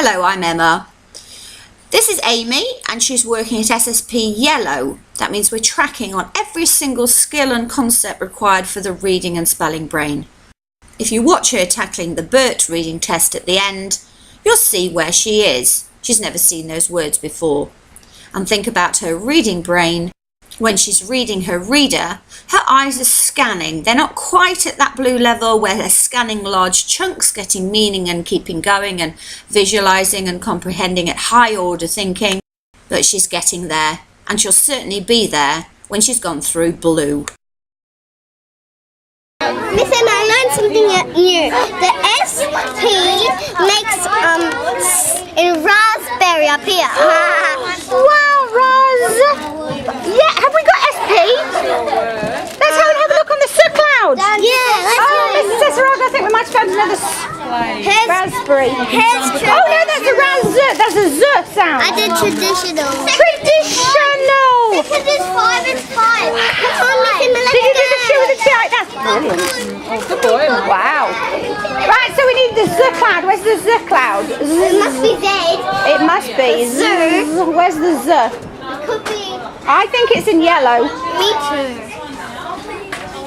Hello, I'm Emma. This is Amy and she's working at SSP Yellow. That means we're tracking on every single skill and concept required for the reading and spelling brain. If you watch her tackling the Burt Reading Test at the end, you'll see where she is. She's never seen those words before. And think about her reading brain. When she's reading her reader, her eyes are scanning. They're not quite at that blue level where they're scanning large chunks, getting meaning and keeping going and visualising and comprehending at high order thinking. But she's getting there, and she'll certainly be there when she's gone through blue. Miss Emma, I learned something new. The SP makes in raspberry up here. Wow, Roz! Yeah, have we got SP? Let's have a look on the SSP cloud. Yeah, let's Oh, Mrs. Cesarago, I think we might have found another raspberry. Oh no, that's a that's a Z sound. I did traditional. Traditional! Because it's 5 and 5. Come on, Miss Emma, let's Did you do the shoe with the T? That's brilliant. Wow. Right, so we need the Z cloud. Where's the Z cloud? It must be Z. It must be. Z. Where's the Z? It could be. I think it's in yellow. Me too.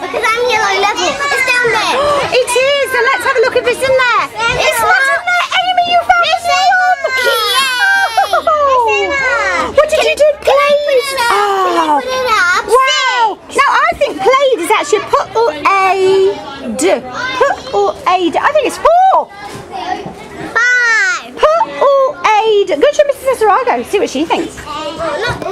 Because I'm Yellow Level. It's down there. It is, and let's have a look if it's in there. It's not in there. Amy, you found Miss it on. What did you do? Played. Oh. Put it up. Wow. Now I think played is actually put or aid. Put or aid. I think it's 4. 5. Put or aid. Go show Mrs. Cesarago. See what she thinks. Look.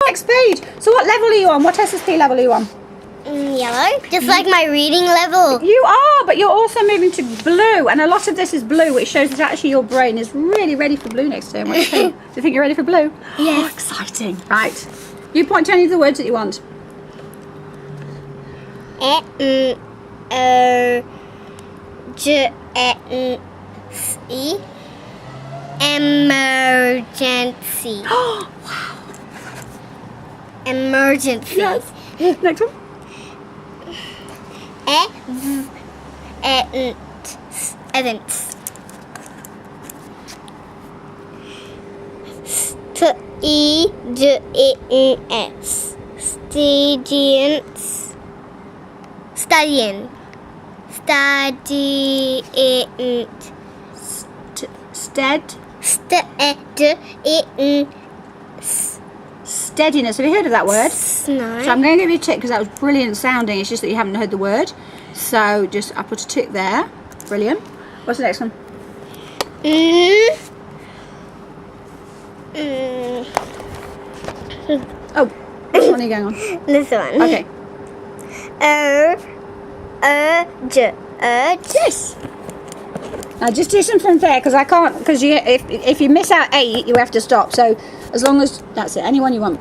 Next page. So what level are you on? What SSP level are you on? Yellow, just like my reading level. You are, but you're also moving to blue, and a lot of this is blue, which shows that actually your brain is really ready for blue next term. What do you think? Do you think you're ready for blue? Yes. Oh, exciting. Right. You point to any of the words that you want. Emergency. Oh, wow. Emergency. Yes. Next one. Events. Students. Studying. Steadiness. Have you heard of that word? No. So I'm going to give you a tick because that was brilliant sounding. It's just that you haven't heard the word. So just I put a tick there. Brilliant. What's the next one? Oh, which one are you going on? This one. Okay. Yes. Now just do something there because I can't. Because if you miss out 8, you have to stop. So as long as that's it. Anyone you want.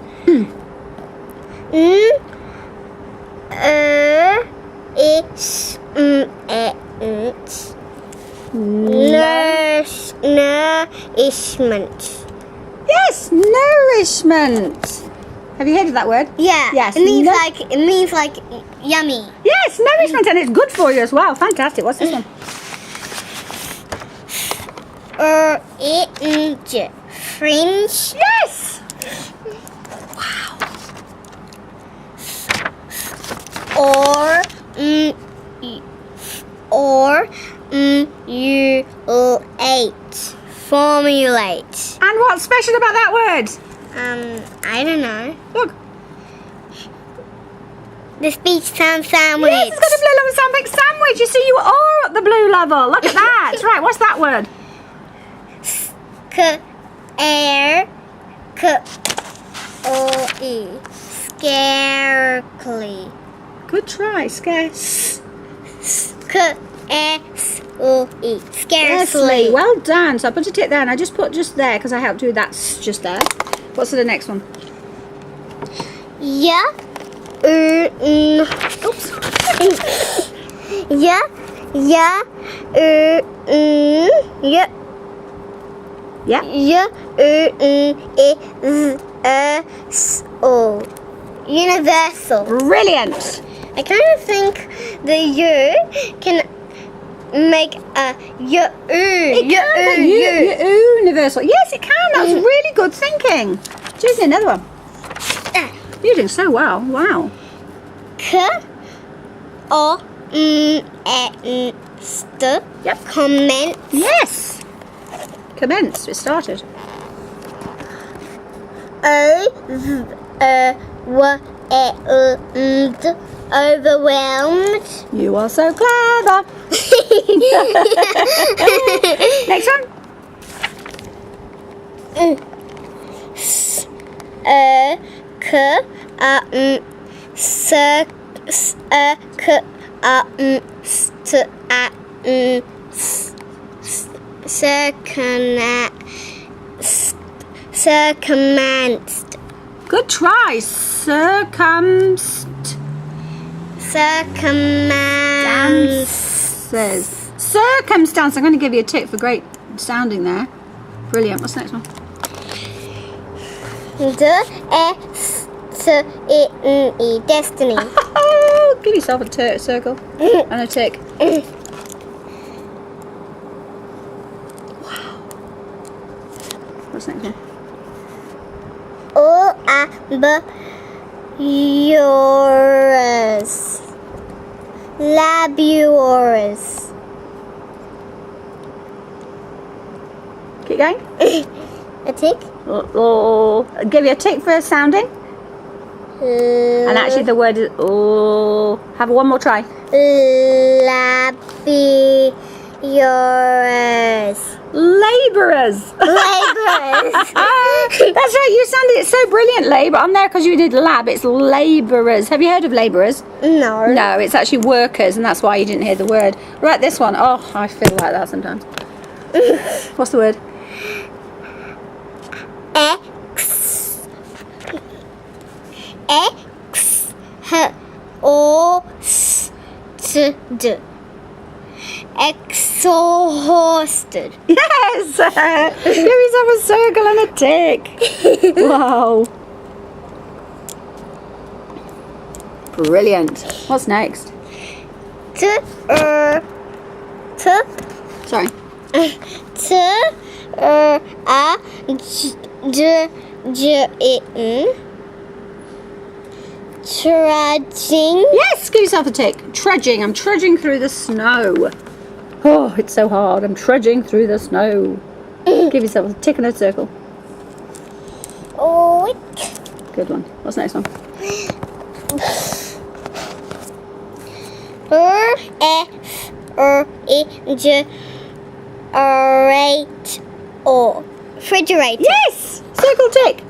Nourishment. Yes, nourishment. Have you heard of that word? Yeah. Yes. It means like yummy. Yes, nourishment, and it's good for you as well. Fantastic. What's this one? Orange. Fringe. Yes. Formulate. And what's special about that word? I don't know. Look. The speech sound sandwich. Yes, it's got a blue level sandwich. Sandwich. You see, you are at the blue level. Look at that. Right. What's that word? Scarcely. Good try. Scarce. Scarcely. Well done. So I put a tick there, and I just put just there because I helped you with that just there. What's the next one? Yeah. Oops. Yeah. Yeah. Yeah. Yeah. Universal. Brilliant. I kind of think the U can make a Universal. Yes, it can. That's really good thinking. Choose another one. You're doing so well. Wow. Yep. Comment. Yes. Commence. It started. Overwhelmed. You are so clever. Next one. Circumstanced. Good try. Circumstance. I'm going to give you a tick for great sounding there. Brilliant. What's the next one? Destiny. Give yourself a circle and a tick. Wow. What's the next one? Yours. Laborious. Keep going. A tick. I'll give you a tick for sounding. And actually the word is have one more try. Laborious. Labourers. Labourers. That's right, you sounded it so brilliantly, but on there because you did lab, it's labourers. Have you heard of labourers? No. No, it's actually workers, and that's why you didn't hear the word. Right, this one. Oh, I feel like that sometimes. What's the word? Exhausted. Yes! Give yourself a circle and a tick. Wow. Brilliant. What's next? Sorry. Trudging. Yes, give yourself a tick. Trudging. I'm trudging through the snow. Oh, it's so hard. I'm trudging through the snow. Give yourself a tick and a circle. Good one. What's the next one? Refrigerator. Yes! Circle tick.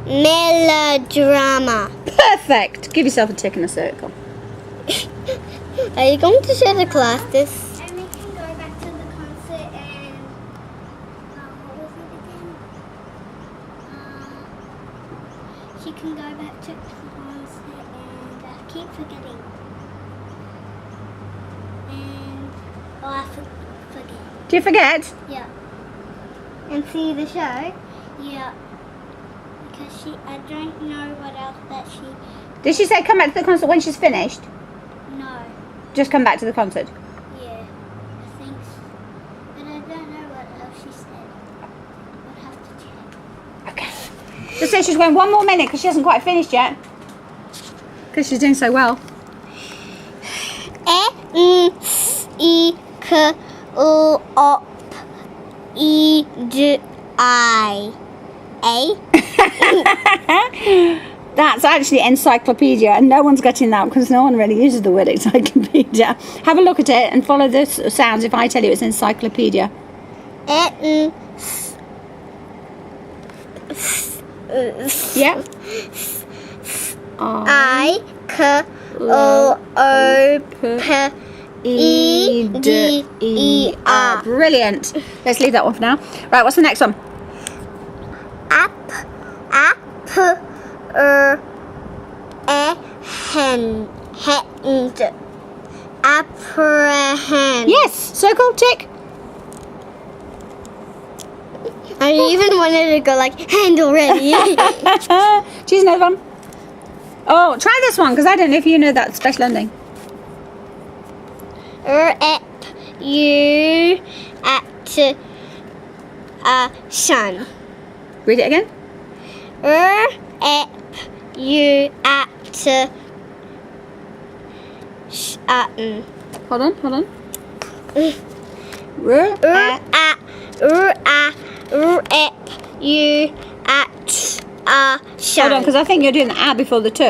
Melodrama. Perfect. Give yourself a tick and a circle. Are you going to show the class this? And we can go back to the concert and what was it again? She can go back to the concert and I keep forgetting. And I forget. Do you forget? Yeah, And see the show? yeah. Because I don't know what else that she. Did she say come back to the concert when she's finished? No. Just come back to the concert. Yeah, I think so. But I don't know what else she said. I'll have to check. Okay. Just say she's going one more minute because she hasn't quite finished yet. Because she's doing so well. That's actually encyclopedia, and no one's getting that because no one really uses the word encyclopedia. Have a look at it and follow the sounds if I tell you it's encyclopedia. Yeah. I-C-O-O-P-E-D-E-R. Brilliant. Let's leave that one for now. Right, what's the next one? Apprehend. Yes, circle, tick. I even wanted to go like hand already. Choose another one. Oh, try this one because I don't know if you know that special ending. Shun. Read it again. Hold on. Hold on, because I think you're doing the a before the t.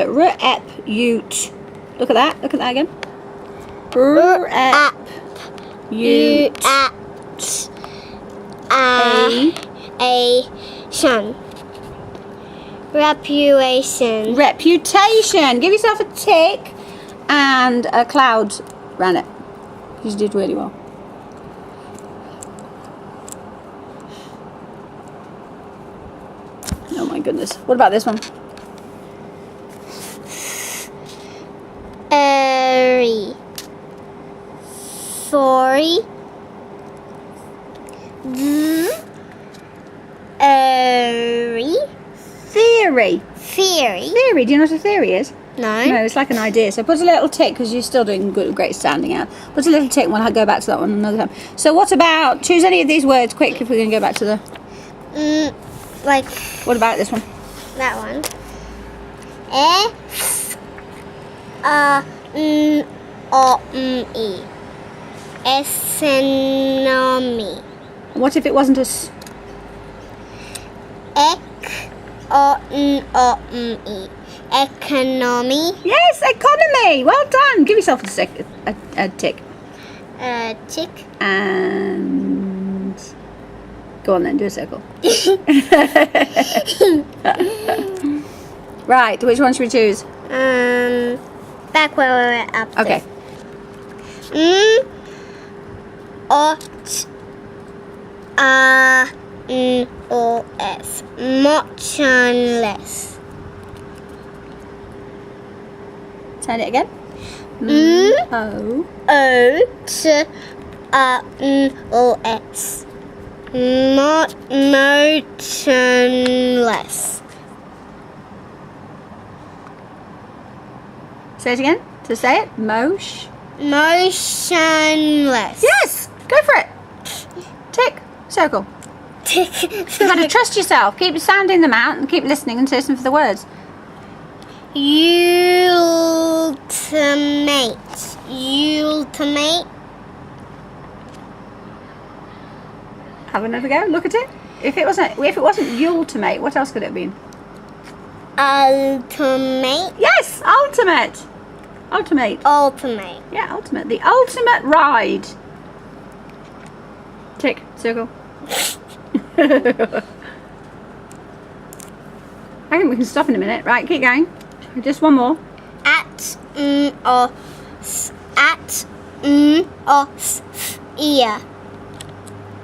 Look at that. Look at that again. Reputation. Give yourself a tick and a cloud around it. You did really well. Oh my goodness. What about this one? Sorry. Theory. Theory. Theory. Do you know what a theory is? No. No, it's like an idea. So put a little tick because you're still doing good, great standing out. Put a little tick and we'll go back to that one another time. So what about, choose any of these words quick if we're going to go back to the... Like What about this one? that one. Economy. What if it wasn't a... E-C-O-N-O-M-E. Economy. Yes, economy. Well done. Give yourself a tick. Tick. And go on then, do a circle. Right, which one should we choose? Back where we were up to. Okay. M-O-T-A-N-O-S. Motionless. Say it again. M-O-T-A-N-O-S. Motionless. Say it again. To say it. Motionless. Yes. Go for it. Tick. Circle. You've got to trust yourself. Keep sounding them out and keep listening and listen for the words. Ultimate. Ultimate. Have another go. Look at it. If it wasn't ultimate, what else could it have been? Ultimate. Yes, ultimate. Ultimate. Ultimate. Yeah, ultimate. The ultimate ride. Tick. Circle. I think we can stop in a minute. Right, keep going. Just one more. Atmosphere.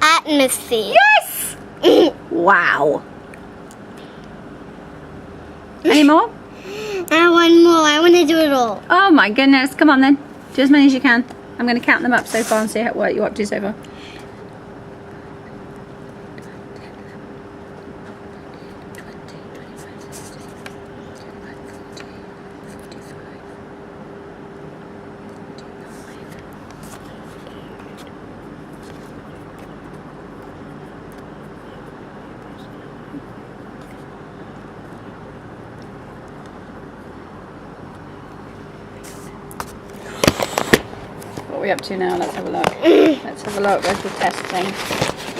Atmosphere. Yes! Wow. Any more? I want more. I want to do it all. Oh my goodness. Come on then. Do as many as you can. I'm going to count them up so far and see what you're up to so far. What are we up to now? Let's have a look. Let's have a look. Where's the test thing?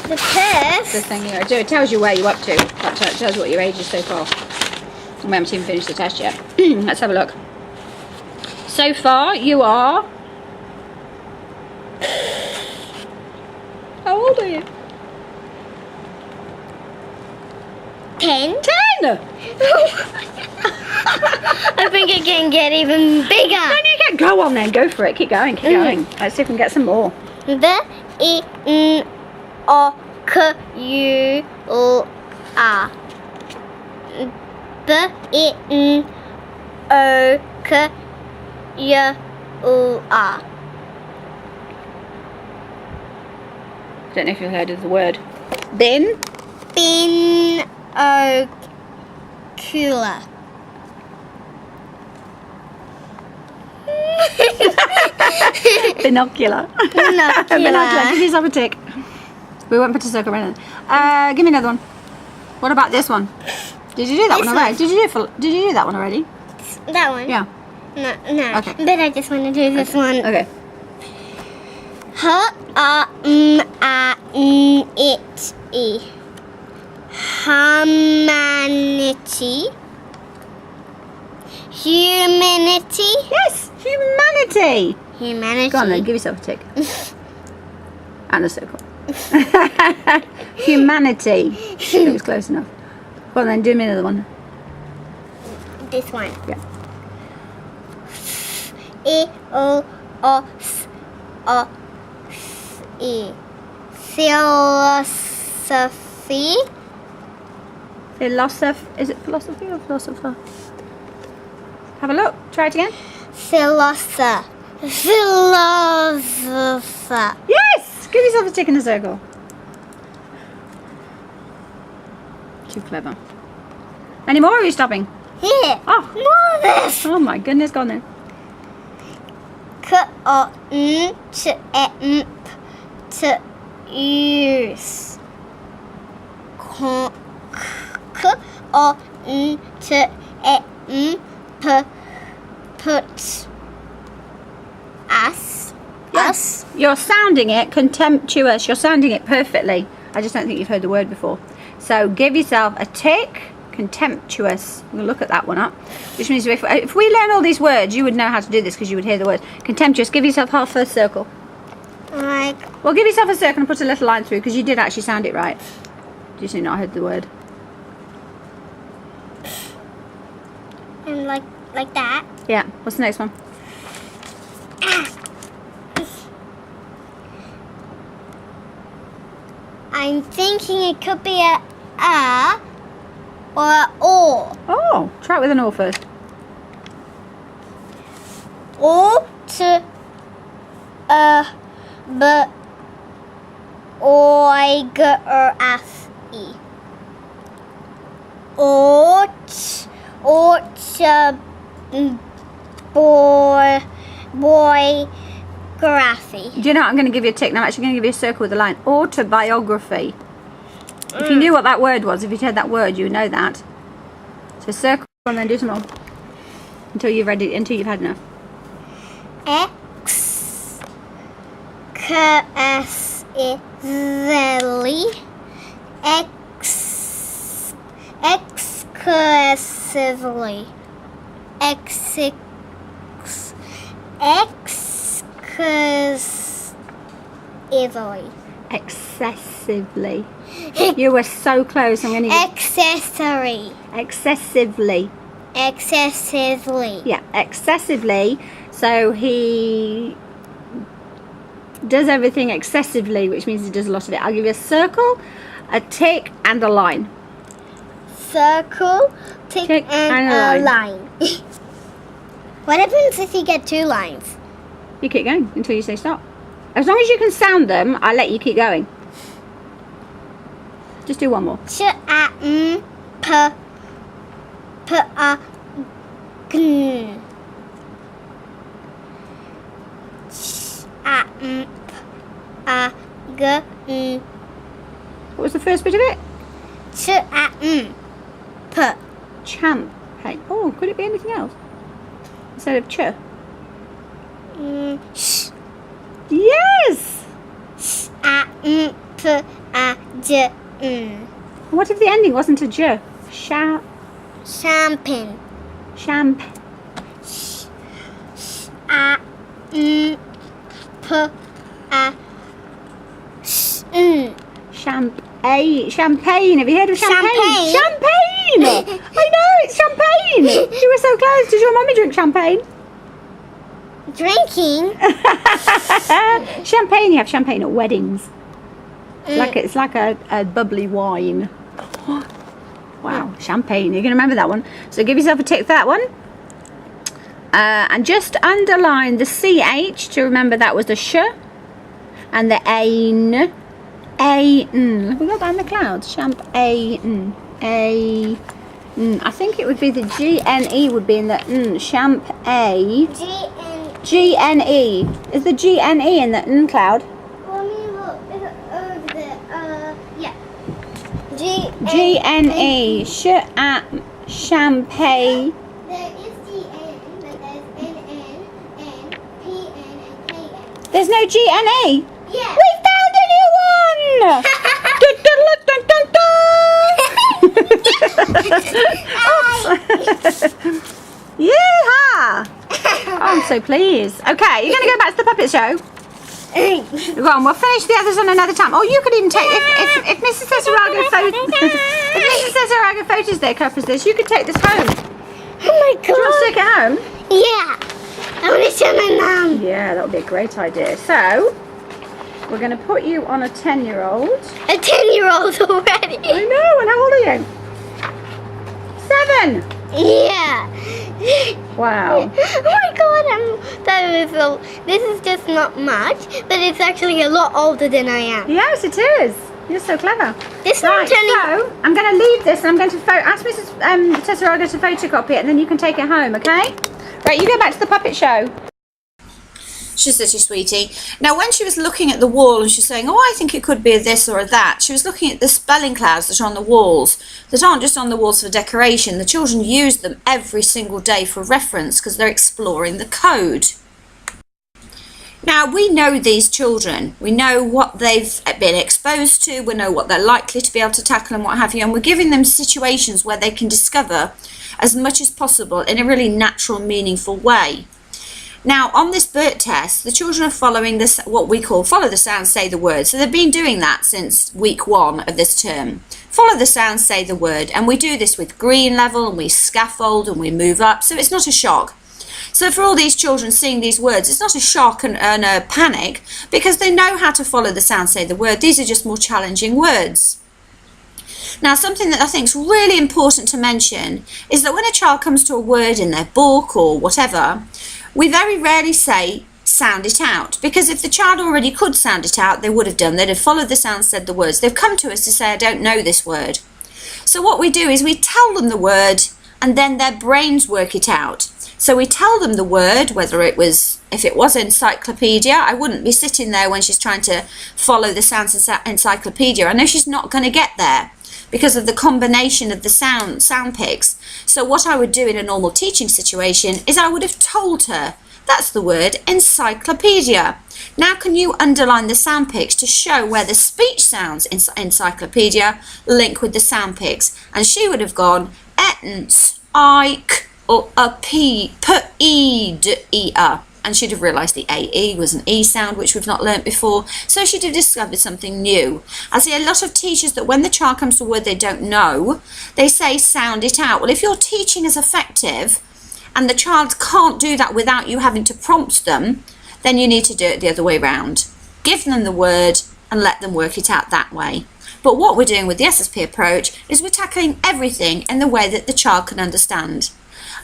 The test? The thing here. It tells you where you're up to. That tells you what your age is so far. And we haven't even finished the test yet. Let's have a look. So far, you are... How old are you? 10. 10! I think it can get even bigger. Then you can go on then. Go for it. Keep going. Keep going. Let's see if we can get some more. B-E-N-O-Q-U-R. B-E-N-O-Q-U-R. Don't know if you've heard of the word. Bin. Binocular. Binocular. Binocular. Give yourself a tick. We won't put a circle around it. Give me another one. What about this one? Did you do that one already? Did you do that one already? That one? Yeah. No. Okay. But I just want to do this one. Okay. H-U-M-A-N-I-T-Y. Humanity. Humanity. Yes, humanity. Humanity. Go on then, give yourself a tick. And a circle. Humanity. It was close enough. Go on then, do me another one. This one. Yeah. E-O-O-S-O-E. Philosophy. Is it philosophy or philosopher? Have a look. Try it again. Philosopher. Yes! Give yourself a tick in a circle. Too clever. Any more or are you stopping? Here. Oh. More of this. Oh my goodness, go on then. Use. Put. Us. You're sounding it contemptuous. You're sounding it perfectly. I just don't think you've heard the word before. So give yourself a tick. Contemptuous. We'll look at that one up. Which means if we learn all these words, you would know how to do this because you would hear the word. Contemptuous. Give yourself half a circle. Like, Well, give yourself a circle and put a little line through because you did actually sound it right. You just not heard the word. and like that. Yeah. What's the next one? I'm thinking it could be a or a or. Oh, try it with an or first. Autobiography. Boygraphy. Do you know what? I'm going to give you a tick. Now I'm actually going to give you a circle with a line. Autobiography. If you knew what that word was, if you'd heard that word, you would know that. So circle and then do some more. Until you've read it, until you've had enough. Exclusively. Excessively. You were so close. I'm going to Accessory. excessively. Excessively. Yeah, excessively. So he does everything excessively, which means he does a lot of it. I'll give you a circle, a tick, and a line. Circle, tick, and a line. What happens if you get 2 lines? You keep going until you say stop. As long as you can sound them, I'll let you keep going. Just do one more. What was the first bit of it? Champ. Hey. Oh, could it be anything else? Instead of ch? Yes! What if the ending wasn't a j? Champagne. Champ. Champagne. Have you heard of champagne? Champagne! I know, it's champagne! You were so close. Does your mummy drink champagne? Drinking? Champagne, you have champagne at weddings. It's like a bubbly wine. Wow, champagne. You're going to remember that one. So give yourself a tick for that one. And just underline the CH to remember that was the sh. And the ain. Ain. Have we got that in the clouds? Champagne. I think it would be the GNE would be in the champagne. GNE. Is the GNE in the cloud? Let me look. Is it over there? Yeah. GNE. Champagne. There is GN, but there's NN, N, PN, and KN. There's no GNE. Yeah. We found a new one! Dun, dun, dun, dun, dun. Yeehaw! Oh, I'm so pleased. Okay, you're going to go back to the puppet show. Go on, we'll finish the others on another time. Or you could even take, if Mrs. Cesarago photos their cup as this, you could take this home. Oh my god. Do you want to take it home? Yeah. I want to show my mum. Yeah, that would be a great idea. So, we're going to put you on a 10-year-old. A 10-year-old already. I know, and how old are you? 7. Yeah. Wow. Oh my god, this is just not much, but it's actually a lot older than I am. Yes, it is. You're so clever. This Right, one turning. so I'm going to leave this and I'm going to ask Mrs. Tesserago to photocopy it and then you can take it home, okay? Right, you go back to the puppet show. She's such a sweetie. Now, when she was looking at the wall and she's saying, oh, I think it could be a this or a that, she was looking at the spelling clouds that are on the walls, that aren't just on the walls for decoration. The children use them every single day for reference because they're exploring the code. Now, we know these children. We know what they've been exposed to. We know what they're likely to be able to tackle and what have you. And we're giving them situations where they can discover as much as possible in a really natural, meaningful way. Now, on this Burt test, the children are following this, what we call follow the sound, say the word. So they've been doing that since week 1 of this term. Follow the sound, say the word. And we do this with green level, and we scaffold and we move up. So it's not a shock. So for all these children seeing these words, it's not a shock and a panic, because they know how to follow the sound, say the word. These are just more challenging words. Now, something that I think is really important to mention is that when a child comes to a word in their book or whatever, we very rarely say, sound it out, because if the child already could sound it out, they would have done. They'd have followed the sound, said the words. They've come to us to say, I don't know this word. So what we do is we tell them the word, and then their brains work it out. So we tell them the word, if it was encyclopedia, I wouldn't be sitting there when she's trying to follow the sounds of encyclopedia. I know she's not going to get there because of the combination of the sound pics. So what I would do in a normal teaching situation is I would have told her, that's the word, encyclopedia. Now can you underline the sound pics to show where the speech sounds in encyclopedia link with the sound pics? And she would have gone, or a p, and she'd have realised the AE was an E sound, which we've not learnt before, so she'd have discovered something new. I see a lot of teachers that when the child comes to a word they don't know, they say sound it out. Well, if your teaching is effective and the child can't do that without you having to prompt them, then you need to do it the other way round. Give them the word and let them work it out that way. But what we're doing with the SSP approach is we're tackling everything in the way that the child can understand.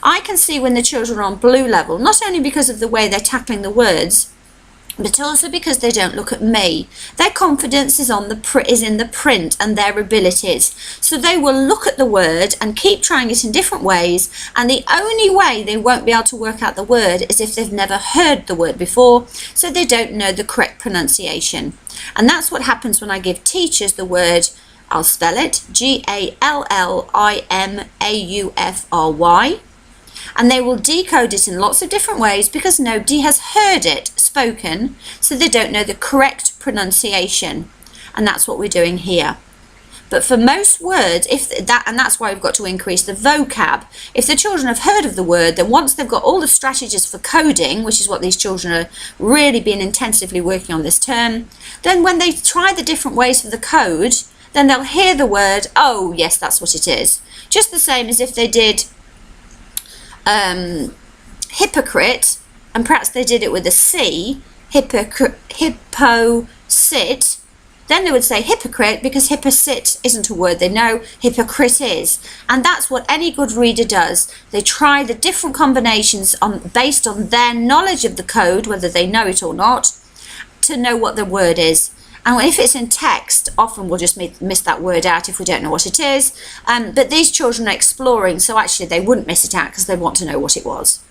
I can see when the children are on blue level, not only because of the way they're tackling the words, but also because they don't look at me. Their confidence is in the print and their abilities. So they will look at the word and keep trying it in different ways, and the only way they won't be able to work out the word is if they've never heard the word before, so they don't know the correct pronunciation. And that's what happens when I give teachers the word, I'll spell it, Gallimafry, and they will decode it in lots of different ways because nobody has heard it spoken, so they don't know the correct pronunciation. And that's what we're doing here. But for most words, and that's why we've got to increase the vocab. If the children have heard of the word, then once they've got all the strategies for coding, which is what these children are really been intensively working on this term, then when they try the different ways for the code, then they'll hear the word, oh yes, that's what it is. Just the same as if they did hypocrite, and perhaps they did it with a C, hippo-sit, then they would say hypocrite, because hippo-sit isn't a word they know, hypocrite is. And that's what any good reader does. They try the different combinations based on their knowledge of the code, whether they know it or not, to know what the word is. And if it's in text, often we'll just miss that word out if we don't know what it is. But these children are exploring, so actually they wouldn't miss it out because they want to know what it was.